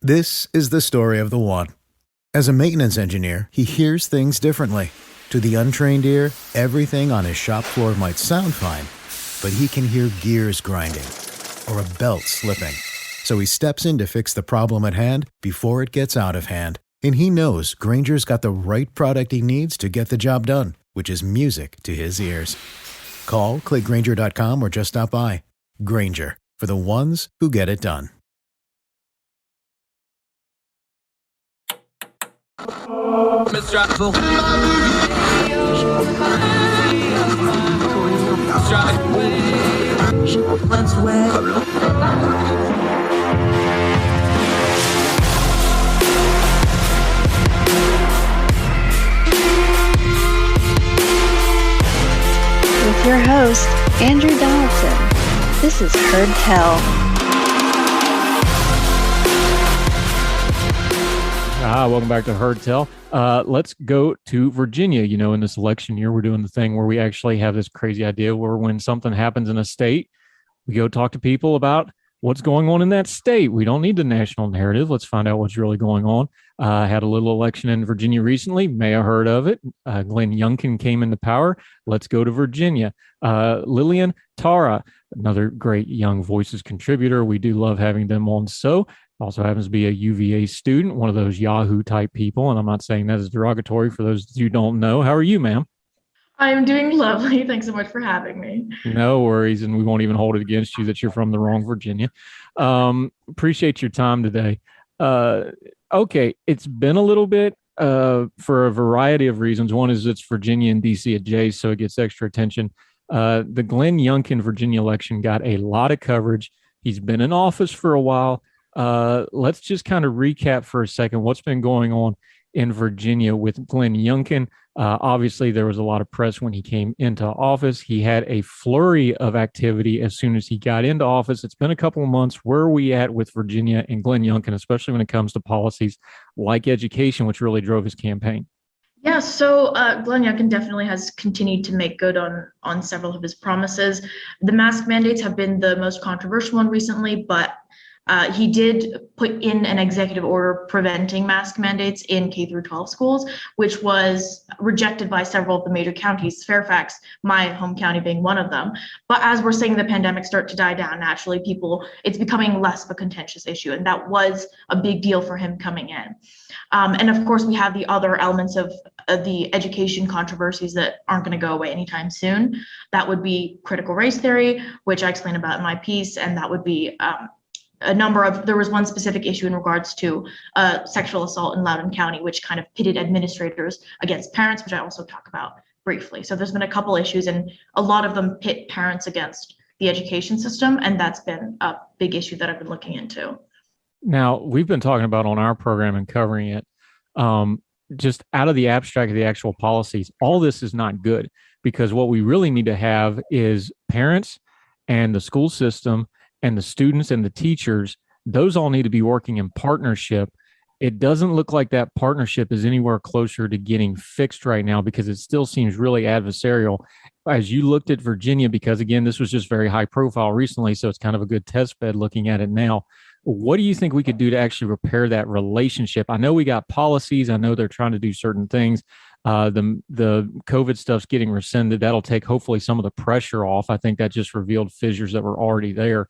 This is the story of the one. As a maintenance engineer, he hears things differently. To the untrained ear, everything on his shop floor might sound fine, but he can hear gears grinding or a belt slipping. So he steps in to fix the problem at hand before it gets out of hand. And he knows Grainger's got the right product he needs to get the job done, which is music to his ears. Call, click Grainger.com, or just stop by. Grainger, for the ones who get it done. With your host, Andrew Donaldson. This is Heard Tell. Welcome back to Heard Tell. Let's go to Virginia. You know, in this election year, we're doing the thing where we actually have this crazy idea where when something happens in a state, we go talk to people about what's going on in that state. We don't need the national narrative. Let's find out what's really going on. Had a little election in Virginia recently. May have heard of it. Glenn Youngkin came into power. Let's go to Virginia. Lillian Tara, another great Young Voices contributor. We do love having them on. So also happens to be a UVA student, one of those Yahoo type people. And I'm not saying that as derogatory for those you don't know. How are you, ma'am? I'm doing lovely. Thanks so much for having me. No worries. And we won't even hold it against you that you're from the wrong Virginia. Appreciate your time today. Okay. It's been a little bit for a variety of reasons. One is it's Virginia and DC adjacent, so it gets extra attention. The Glenn Youngkin Virginia election got a lot of coverage. He's been in office for a while. Let's just kind of recap for a second what's been going on in Virginia with Glenn Youngkin. Obviously, there was a lot of press when he came into office. He had a flurry of activity as soon as he got into office. It's been a couple of months. Where are we at with Virginia and Glenn Youngkin, especially when it comes to policies like education, which really drove his campaign? Yeah, so Glenn Youngkin definitely has continued to make good on several of his promises. The mask mandates have been the most controversial one recently, but he did put in an executive order preventing mask mandates in K through 12 schools, which was rejected by several of the major counties, Fairfax, my home county being one of them. But as we're seeing the pandemic start to die down, naturally, it's becoming less of a contentious issue. And that was a big deal for him coming in. And of course, we have the other elements of the education controversies that aren't going to go away anytime soon. That would be critical race theory, which I explain about in my piece, and that would be there was one specific issue in regards to sexual assault in Loudoun County, which kind of pitted administrators against parents, which I also talk about briefly. So there's been a couple issues, and a lot of them pit parents against the education system, and that's been a big issue that I've been looking into. Now, we've been talking about on our program and covering it, just out of the abstract of the actual policies, all this is not good, because what we really need to have is parents and the school system and the students and the teachers. Those all need to be working in partnership. It doesn't look like that partnership is anywhere closer to getting fixed right now, because it still seems really adversarial. As you looked at Virginia, because again, this was just very high profile recently, so it's kind of a good test bed looking at it now. What do you think we could do to actually repair that relationship? I know we got policies. I know they're trying to do certain things. The COVID stuff's getting rescinded. That'll take hopefully some of the pressure off. I think that just revealed fissures that were already there.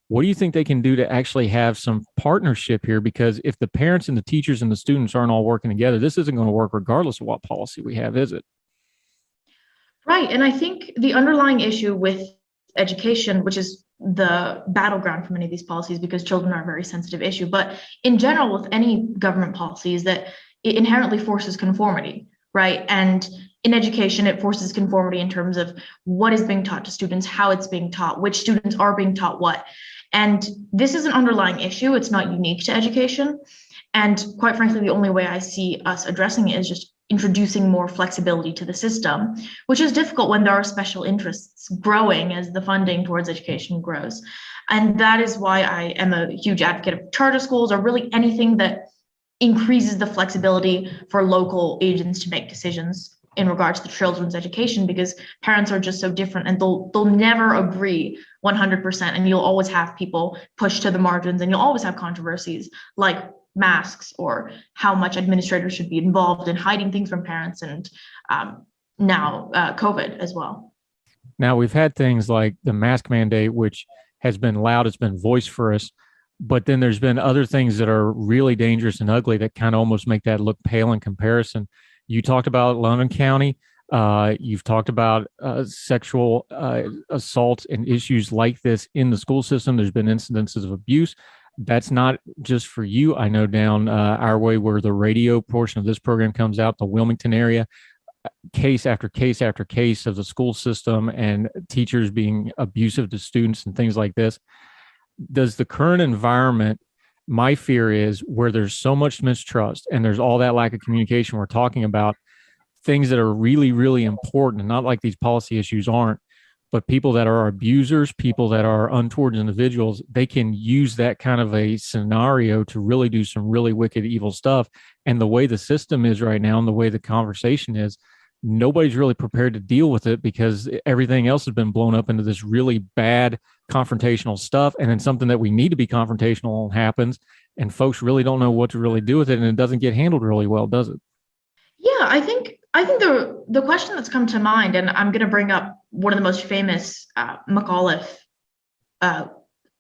What do you think they can do to actually have some partnership here? Because if the parents and the teachers and the students aren't all working together, this isn't going to work regardless of what policy we have, is it? Right. And I think the underlying issue with education, which is the battleground for many of these policies, because children are a very sensitive issue, but in general with any government policy, is that it inherently forces conformity, right? And in education, it forces conformity in terms of what is being taught to students, how it's being taught, which students are being taught what. And this is an underlying issue. It's not unique to education. And quite frankly, the only way I see us addressing it is just introducing more flexibility to the system, which is difficult when there are special interests growing as the funding towards education grows. And that is why I am a huge advocate of charter schools, or really anything that increases the flexibility for local agents to make decisions in regards to children's education, because parents are just so different, and they'll never agree 100%, and you'll always have people push to the margins, and you'll always have controversies like masks or how much administrators should be involved in hiding things from parents, and now COVID as well. Now, we've had things like the mask mandate, which has been loud, it's been voiced for us, but then there's been other things that are really dangerous and ugly that kind of almost make that look pale in comparison. You talked about Loudon County. You've talked about sexual assault and issues like this in the school system. There's been incidences of abuse. That's not just for you. I know down our way where the radio portion of this program comes out, the Wilmington area, case after case after case of the school system and teachers being abusive to students and things like this. Does the current environment, my fear is where there's so much mistrust and there's all that lack of communication we're talking about, things that are really, really important, and not like these policy issues aren't, but people that are abusers, people that are untoward individuals, they can use that kind of a scenario to really do some really wicked, evil stuff. And the way the system is right now and the way the conversation is, nobody's really prepared to deal with it because everything else has been blown up into this really bad confrontational stuff. And then something that we need to be confrontational happens, and folks really don't know what to really do with it. And it doesn't get handled really well, does it? Yeah, I think the question that's come to mind, and I'm going to bring up one of the most famous McAuliffe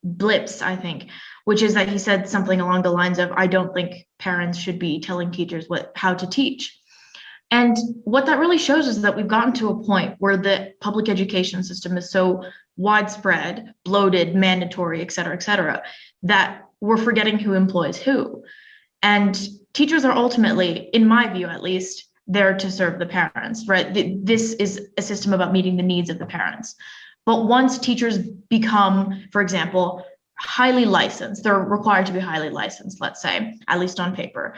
blips, I think, which is that he said something along the lines of, "I don't think parents should be telling teachers how to teach." And what that really shows is that we've gotten to a point where the public education system is so widespread, bloated, mandatory, et cetera, that we're forgetting who employs who. And teachers are ultimately, in my view at least, there to serve the parents, right? This is a system about meeting the needs of the parents. But once teachers become, for example, highly licensed, they're required to be highly licensed, let's say, at least on paper.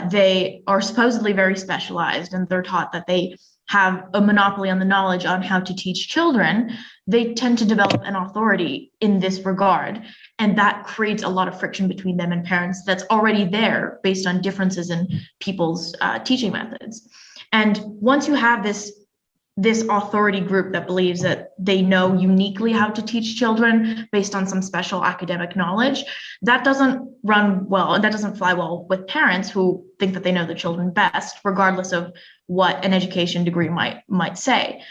They are supposedly very specialized, and they're taught that they have a monopoly on the knowledge on how to teach children. They tend to develop an authority in this regard, and that creates a lot of friction between them and parents that's already there based on differences in people's teaching methods. And once you have this authority group that believes that they know uniquely how to teach children based on some special academic knowledge, that doesn't run well, and that doesn't fly well with parents who think that they know the children best, regardless of what an education degree might say.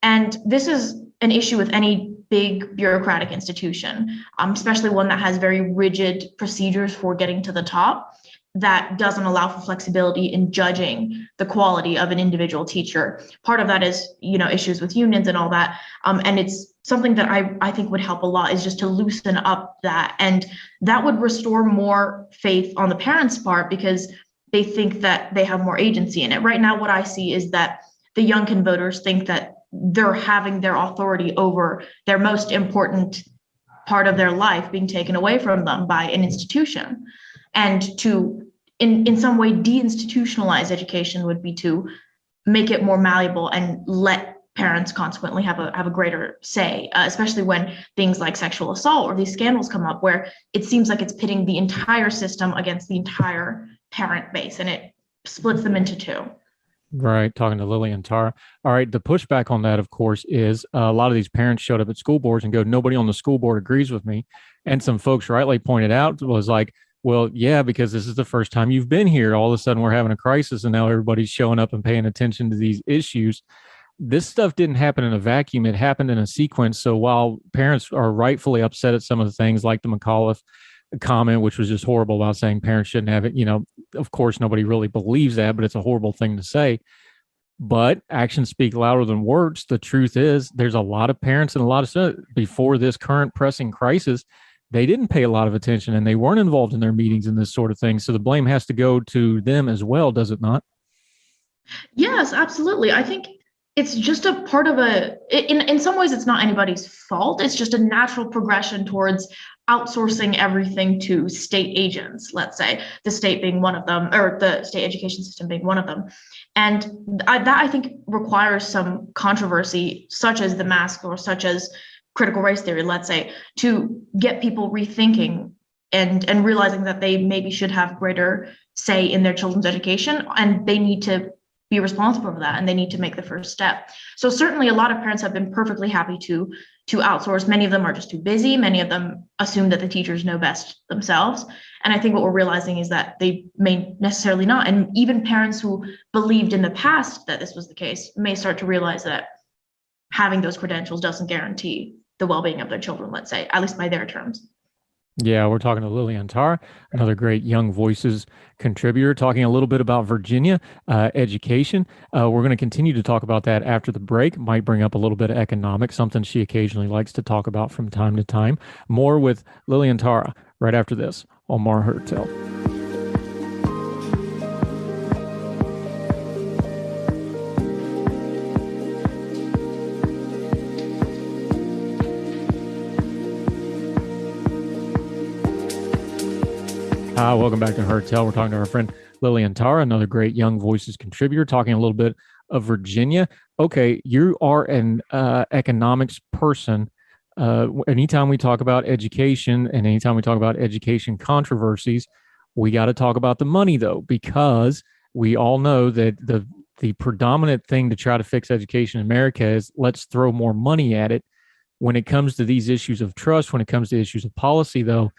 And this is an issue with any big bureaucratic institution, especially one that has very rigid procedures for getting to the top, that doesn't allow for flexibility in judging the quality of an individual teacher. Part of that is, issues with unions and all that. And it's something that I think would help a lot, is just to loosen up that. And that would restore more faith on the parents' part, because they think that they have more agency in it. Right now, what I see is that the Younkin voters think that they're having their authority over their most important part of their life being taken away from them by an institution. And to, in some way, deinstitutionalize education would be to make it more malleable and let parents consequently have a greater say, especially when things like sexual assault or these scandals come up, where it seems like it's pitting the entire system against the entire parent base, and it splits them into two. Right. Talking to Lillian Tara. All right. The pushback on that, of course, is a lot of these parents showed up at school boards and go, nobody on the school board agrees with me. And some folks rightly pointed out was like, well, yeah, because this is the first time you've been here. All of a sudden we're having a crisis, and now everybody's showing up and paying attention to these issues. This stuff didn't happen in a vacuum. It happened in a sequence. So while parents are rightfully upset at some of the things like the McAuliffe comment, which was just horrible, about saying parents shouldn't have it, of course, nobody really believes that, but it's a horrible thing to say. But actions speak louder than words. The truth is there's a lot of parents and a lot of students before this current pressing crisis, they didn't pay a lot of attention and they weren't involved in their meetings and this sort of thing. So the blame has to go to them as well, does it not? Yes, absolutely. I think it's just a part of in some ways, it's not anybody's fault. It's just a natural progression towards outsourcing everything to state agents, let's say, the state being one of them, or the state education system being one of them. And that I think requires some controversy, such as the mask or such as critical race theory, let's say, to get people rethinking and realizing that they maybe should have greater say in their children's education, and they need to be responsible for that, and they need to make the first step. So certainly a lot of parents have been perfectly happy to outsource. Many of them are just too busy. Many of them assume that the teachers know best themselves. And I think what we're realizing is that they may necessarily not. And even parents who believed in the past that this was the case may start to realize that having those credentials doesn't guarantee the well-being of their children, let's say, at least by their terms. Yeah, we're talking to Lillian Tara, another great Young Voices contributor, talking a little bit about Virginia education. We're going to continue to talk about that after the break. Might bring up a little bit of economics, something she occasionally likes to talk about from time to time. More with Lillian Tara right after this on Mar Hertel. Welcome back to Hertel. We're talking to our friend Lillian Tara, another great Young Voices contributor, talking a little bit of Virginia. Okay, you are an economics person. Anytime we talk about education and anytime we talk about education controversies, we got to talk about the money, though, because we all know that the predominant thing to try to fix education in America is let's throw more money at it. When it comes to these issues of trust, when it comes to issues of policy, though,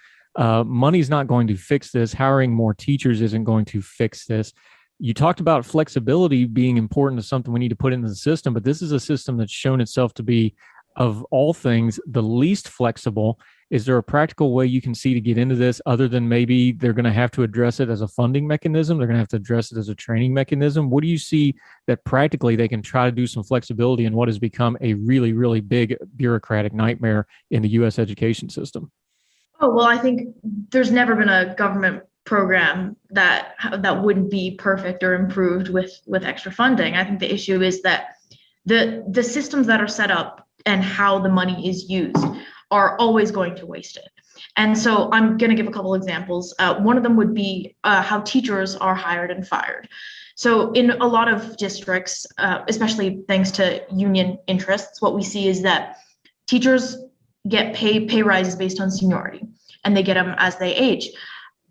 money's not going to fix this. Hiring more teachers isn't going to fix this. You talked about flexibility being important to something we need to put into the system, but this is a system that's shown itself to be, of all things, the least flexible. Is there a practical way you can see to get into this other than maybe they're going to have to address it as a funding mechanism? They're going to have to address it as a training mechanism. What do you see that practically they can try to do some flexibility in what has become a really, really big bureaucratic nightmare in the U.S. education system? Oh, well, I think there's never been a government program that wouldn't be perfect or improved with extra funding. I think the issue is that the systems that are set up and how the money is used are always going to waste it. And so I'm going to give a couple examples. One of them would be how teachers are hired and fired. So in a lot of districts, especially thanks to union interests, what we see is that teachers get pay rises based on seniority, and they get them as they age.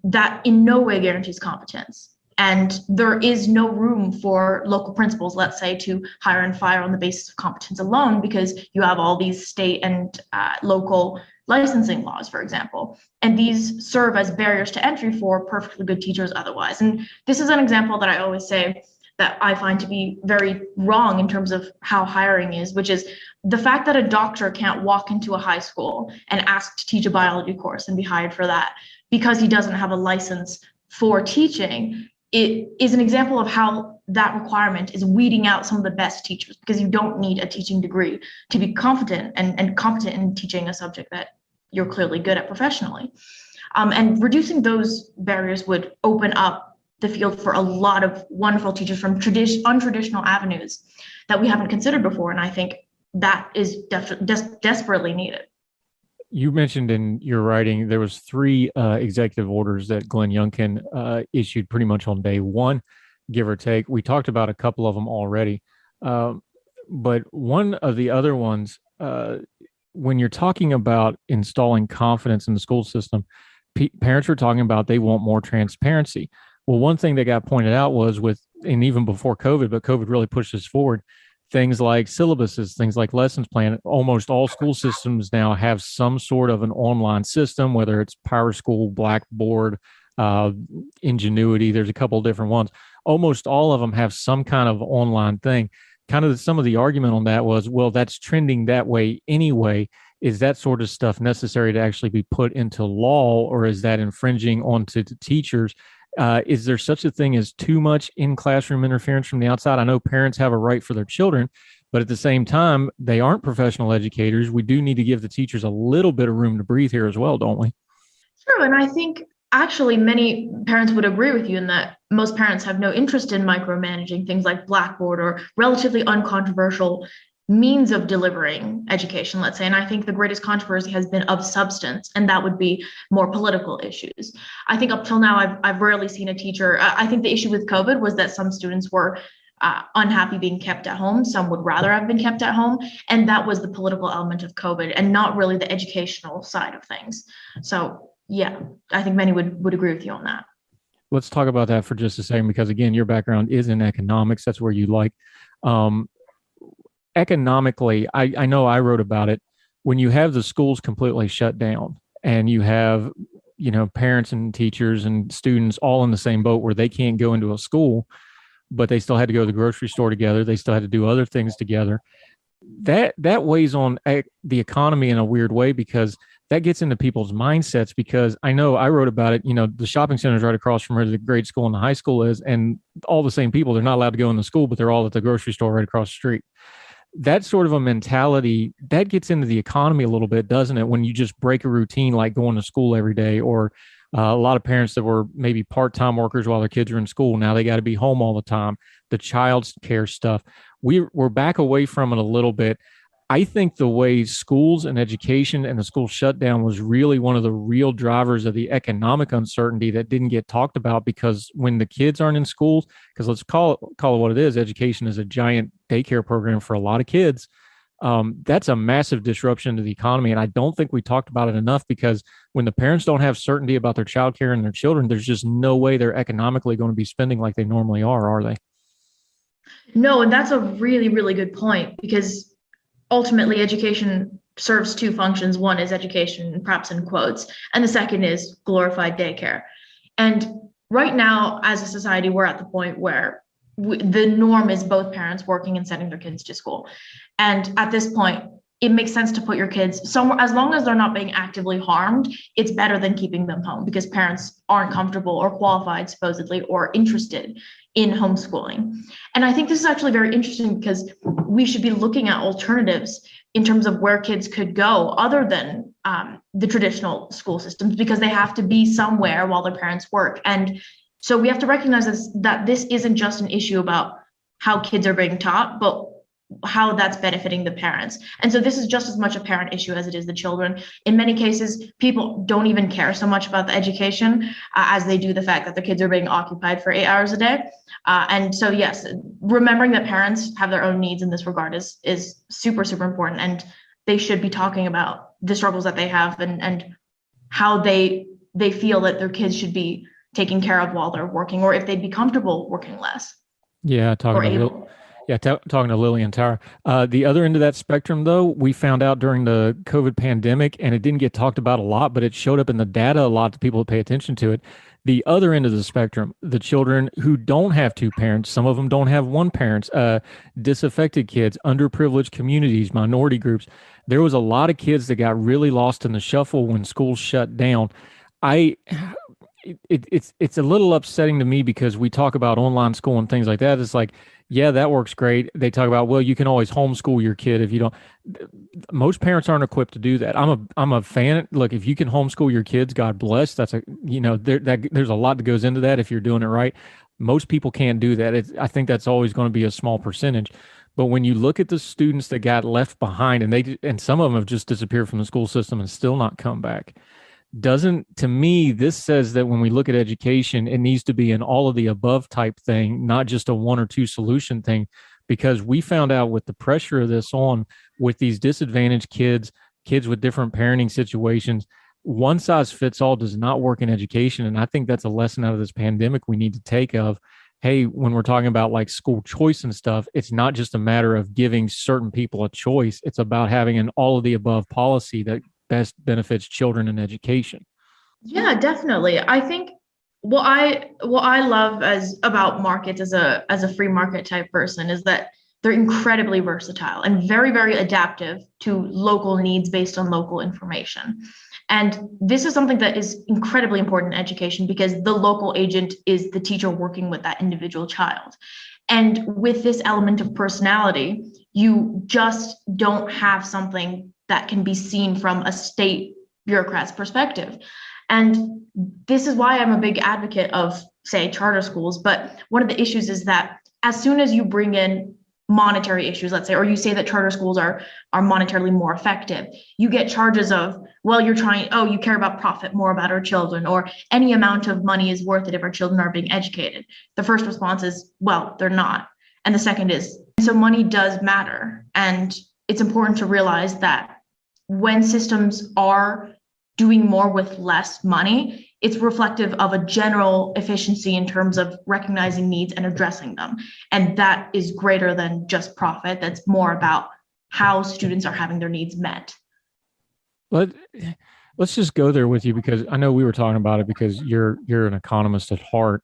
That in no way guarantees competence. And there is no room for local principals, let's say, to hire and fire on the basis of competence alone, because you have all these state and local licensing laws, for example. And these serve as barriers to entry for perfectly good teachers otherwise. And this is an example that I always say that I find to be very wrong in terms of how hiring is, which is the fact that a doctor can't walk into a high school and ask to teach a biology course and be hired for that because he doesn't have a license for teaching. It is an example of how that requirement is weeding out some of the best teachers, because you don't need a teaching degree to be confident and competent in teaching a subject that you're clearly good at professionally. And reducing those barriers would open up the field for a lot of wonderful teachers from untraditional avenues that we haven't considered before. And I think that is desperately needed. You mentioned in your writing there was 3 executive orders that Glenn Youngkin issued pretty much on day one, give or take. We talked about a couple of them already, but one of the other ones, when you're talking about installing confidence in the school system, parents are talking about they want more transparency. Well, one thing that got pointed out was and even before COVID, but COVID really pushed this forward, things like syllabuses, things like lessons plan. Almost all school systems now have some sort of an online system, whether it's PowerSchool, Blackboard, Ingenuity. There's a couple of different ones. Almost all of them have some kind of online thing. Kind of some of the argument on that was, well, that's trending that way anyway. Is that sort of stuff necessary to actually be put into law, or is that infringing onto the teachers? Is there such a thing as too much in-classroom interference from the outside? I know parents have a right for their children, but at the same time, they aren't professional educators. We do need to give the teachers a little bit of room to breathe here as well, don't we? True, and I think actually many parents would agree with you in that most parents have no interest in micromanaging things like Blackboard or relatively uncontroversial means of delivering education, let's say. And I think the greatest controversy has been of substance, and that would be more political issues. I think up till now, I've rarely seen a teacher. I think the issue with COVID was that some students were unhappy being kept at home. Some would rather have been kept at home. And that was the political element of COVID and not really the educational side of things. So yeah, I think many would agree with you on that. let's talk about that for just a second, because again, your background is in economics. That's where you like. Um, Economically, I know I wrote about it. When you have the schools completely shut down and you have, parents and teachers and students all in the same boat where they can't go into a school, but they still had to go to the grocery store together. They still had to do other things together. That weighs on the economy in a weird way, because that gets into people's mindsets. Because I know I wrote about it. The shopping center is right across from where the grade school and the high school is, and all the same people. They're not allowed to go in the school, but they're all at the grocery store right across the street. That sort of a mentality that gets into the economy a little bit, doesn't it? When you just break a routine like going to school every day, or a lot of parents that were maybe part-time workers while their kids are in school, now they got to be home all the time. The child care stuff, we're back away from it a little bit. I think the way schools and education and the school shutdown was really one of the real drivers of the economic uncertainty that didn't get talked about, because when the kids aren't in schools, because let's call it what it is, education is a giant daycare program for a lot of kids. That's a massive disruption to the economy. And I don't think we talked about it enough, because when the parents don't have certainty about their child care and their children, there's just no way they're economically going to be spending like they normally are they? No, and that's a really, really good point, because ultimately education serves two functions. One is education, perhaps in quotes, and the second is glorified daycare. And right now, as a society, we're at the point where the norm is both parents working and sending their kids to school. And at this point, it makes sense to put your kids somewhere, as long as they're not being actively harmed. It's better than keeping them home, because parents aren't comfortable or qualified, supposedly, or interested in homeschooling. And I think this is actually very interesting, because we should be looking at alternatives in terms of where kids could go other than the traditional school systems, because they have to be somewhere while their parents work. And so we have to recognize that this isn't just an issue about how kids are being taught, but how that's benefiting the parents. And so this is just as much a parent issue as it is the children. In many cases, people don't even care so much about the education as they do the fact that their kids are being occupied for 8 hours a day. And so, yes, remembering that parents have their own needs in this regard is super, super important. And they should be talking about the struggles that they have, and how they feel that their kids should be taken care of while they're working, or if they'd be comfortable working less. Yeah, talking to Lillian Tara. The other end of that spectrum, though, we found out during the COVID pandemic, and it didn't get talked about a lot, but it showed up in the data a lot to people to pay attention to it. The other end of the spectrum, the children who don't have two parents, some of them don't have one parent, disaffected kids, underprivileged communities, minority groups. There was a lot of kids that got really lost in the shuffle when schools shut down. It's a little upsetting to me, because we talk about online school and things like that. It's like, yeah, that works great. They talk about, well, you can always homeschool your kid if you don't. Most parents aren't equipped to do that. I'm a fan. Look, if you can homeschool your kids, God bless. That's there's a lot that goes into that if you're doing it right. Most people can't do that. I think that's always going to be a small percentage. But when you look at the students that got left behind, and some of them have just disappeared from the school system and still not come back. To me, this says that when we look at education, it needs to be an all of the above type thing, not just a one or two solution thing, because we found out with the pressure of this on with these disadvantaged kids with different parenting situations, one size fits all does not work in education. And I think that's a lesson out of this pandemic we need to take of, hey, when we're talking about like school choice and stuff, it's not just a matter of giving certain people a choice. It's about having an all of the above policy that best benefits children in education. Yeah, definitely. I think what I love about markets as a free market type person is that they're incredibly versatile and very, very adaptive to local needs based on local information. And this is something that is incredibly important in education, because the local agent is the teacher working with that individual child. And with this element of personality, you just don't have something that can be seen from a state bureaucrat's perspective. And this is why I'm a big advocate of, say, charter schools. But one of the issues is that as soon as you bring in monetary issues, let's say, or you say that charter schools are monetarily more effective, you get charges of, well, you care about profit more about our children, or any amount of money is worth it if our children are being educated. The first response is, well, they're not. And the second is, so money does matter. And it's important to realize that when systems are doing more with less money, it's reflective of a general efficiency in terms of recognizing needs and addressing them. And that is greater than just profit. That's more about how students are having their needs met. Let's just go there with you, because I know we were talking about it because you're an economist at heart.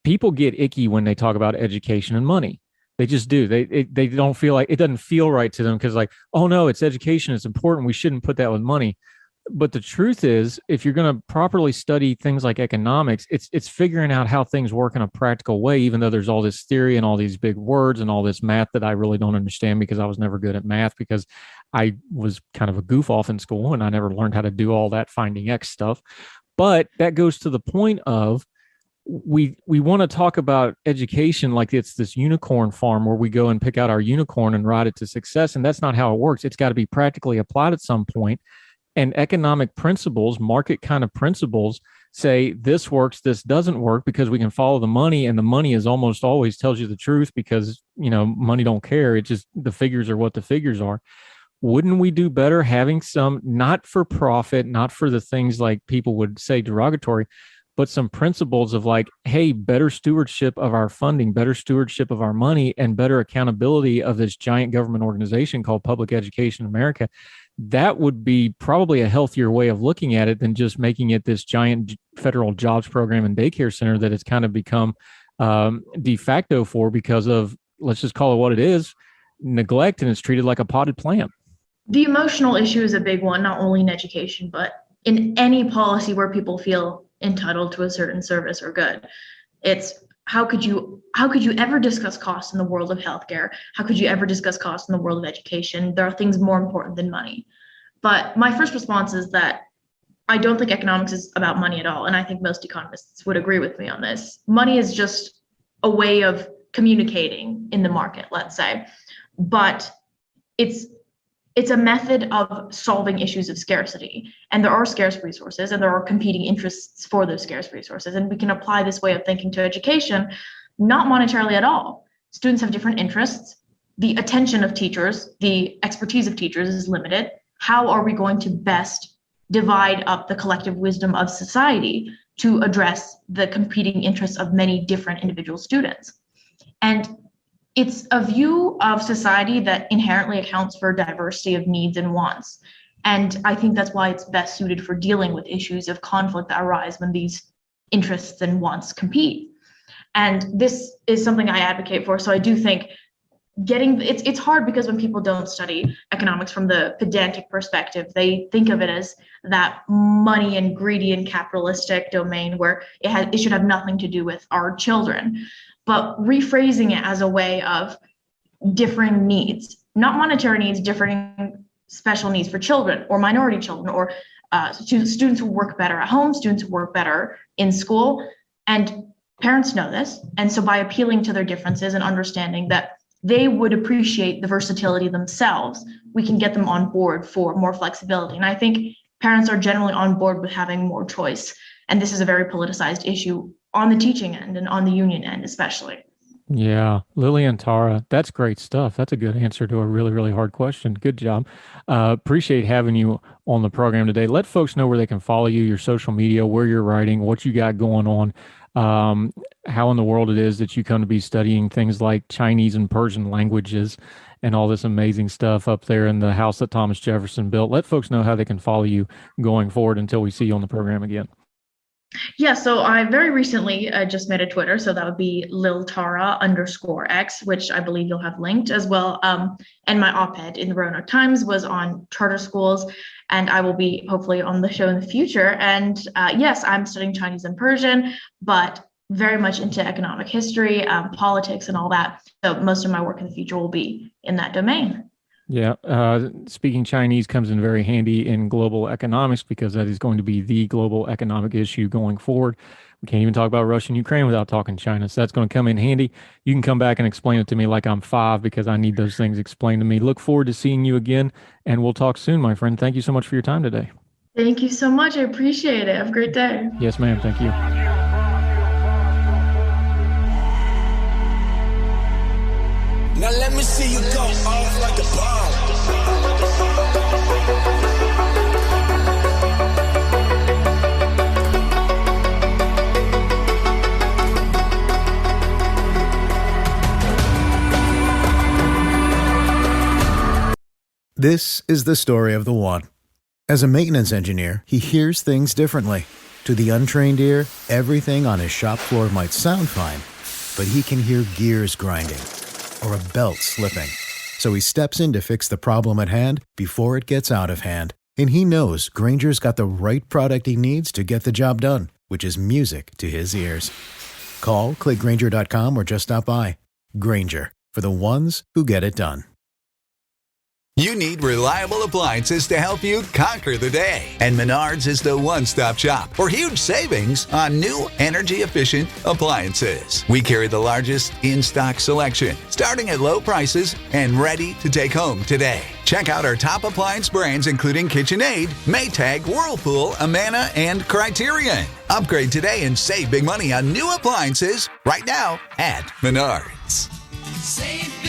People get icky when they talk about education and money. They just do. They don't feel like, it doesn't feel right to them, because like, oh no, it's education, it's important, we shouldn't put that with money. But the truth is, if you're going to properly study things like economics, it's figuring out how things work in a practical way, even though there's all this theory and all these big words and all this math that I really don't understand, because I was never good at math, because I was kind of a goof off in school and I never learned how to do all that finding X stuff. But that goes to the point of, we want to talk about education like it's this unicorn farm where we go and pick out our unicorn and ride it to success. And that's not how it works. It's got to be practically applied at some point. And economic principles, market kind of principles, say this works, this doesn't work, because we can follow the money, and the money is almost always tells you the truth, because, you know, money don't care. It just, the figures are what the figures are. Wouldn't we do better having some, not for profit, not for the things like people would say derogatory, but some principles of like, hey, better stewardship of our funding, better stewardship of our money, and better accountability of this giant government organization called Public Education America? That would be probably a healthier way of looking at it than just making it this giant federal jobs program and daycare center that it's kind of become de facto for, because of, let's just call it what it is, neglect, and it's treated like a potted plant. The emotional issue is a big one, not only in education, but in any policy where people feel entitled to a certain service or good. It's how could you ever discuss cost in the world of healthcare? How could you ever discuss cost in the world of education? There are things more important than money. But my first response is that I don't think economics is about money at all. And I think most economists would agree with me on this. Money is just a way of communicating in the market, let's say. But it's a method of solving issues of scarcity. And there are scarce resources, and there are competing interests for those scarce resources. And we can apply this way of thinking to education, not monetarily at all. Students have different interests. The attention of teachers, the expertise of teachers is limited. How are we going to best divide up the collective wisdom of society to address the competing interests of many different individual students? And it's a view of society that inherently accounts for diversity of needs and wants. And I think that's why it's best suited for dealing with issues of conflict that arise when these interests and wants compete. And this is something I advocate for. So I do think it's hard, because when people don't study economics from the pedantic perspective, they think of it as that money and greedy and capitalistic domain where it should have nothing to do with our children. But rephrasing it as a way of differing needs, not monetary needs, differing special needs for children or minority children, or students who work better at home, students who work better in school. And parents know this. And so by appealing to their differences and understanding that they would appreciate the versatility themselves, we can get them on board for more flexibility. And I think parents are generally on board with having more choice. And this is a very politicized issue on the teaching end and on the union end, especially. Yeah. Lillian Tara, that's great stuff. That's a good answer to a really, really hard question. Good job. Appreciate having you on the program today. Let folks know where they can follow you, your social media, where you're writing, what you got going on, how in the world it is that you come to be studying things like Chinese and Persian languages and all this amazing stuff up there in the house that Thomas Jefferson built. Let folks know how they can follow you going forward until we see you on the program again. Yeah, so I very recently just made a Twitter, so that would be _X, which I believe you'll have linked as well. And my op-ed in the Roanoke Times was on charter schools, and I will be hopefully on the show in the future. And yes, I'm studying Chinese and Persian, but very much into economic history, politics, and all that. So most of my work in the future will be in that domain. Yeah. Speaking Chinese comes in very handy in global economics, because that is going to be the global economic issue going forward. We can't even talk about Russia and Ukraine without talking China. So that's going to come in handy. You can come back and explain it to me like I'm 5, because I need those things explained to me. Look forward to seeing you again, and we'll talk soon, my friend. Thank you so much for your time today. Thank you so much. I appreciate it. Have a great day. Yes, ma'am. Thank you. Now let me see you go off like a bomb. This is the story of the one. As a maintenance engineer, he hears things differently. To the untrained ear, everything on his shop floor might sound fine, but he can hear gears grinding or a belt slipping. So he steps in to fix the problem at hand before it gets out of hand. And he knows Grainger's got the right product he needs to get the job done, which is music to his ears. Call, click Grainger.com, or just stop by. Grainger, for the ones who get it done. You need reliable appliances to help you conquer the day. And Menards is the one-stop shop for huge savings on new energy-efficient appliances. We carry the largest in-stock selection, starting at low prices and ready to take home today. Check out our top appliance brands including KitchenAid, Maytag, Whirlpool, Amana, and Criterion. Upgrade today and save big money on new appliances right now at Menards. Save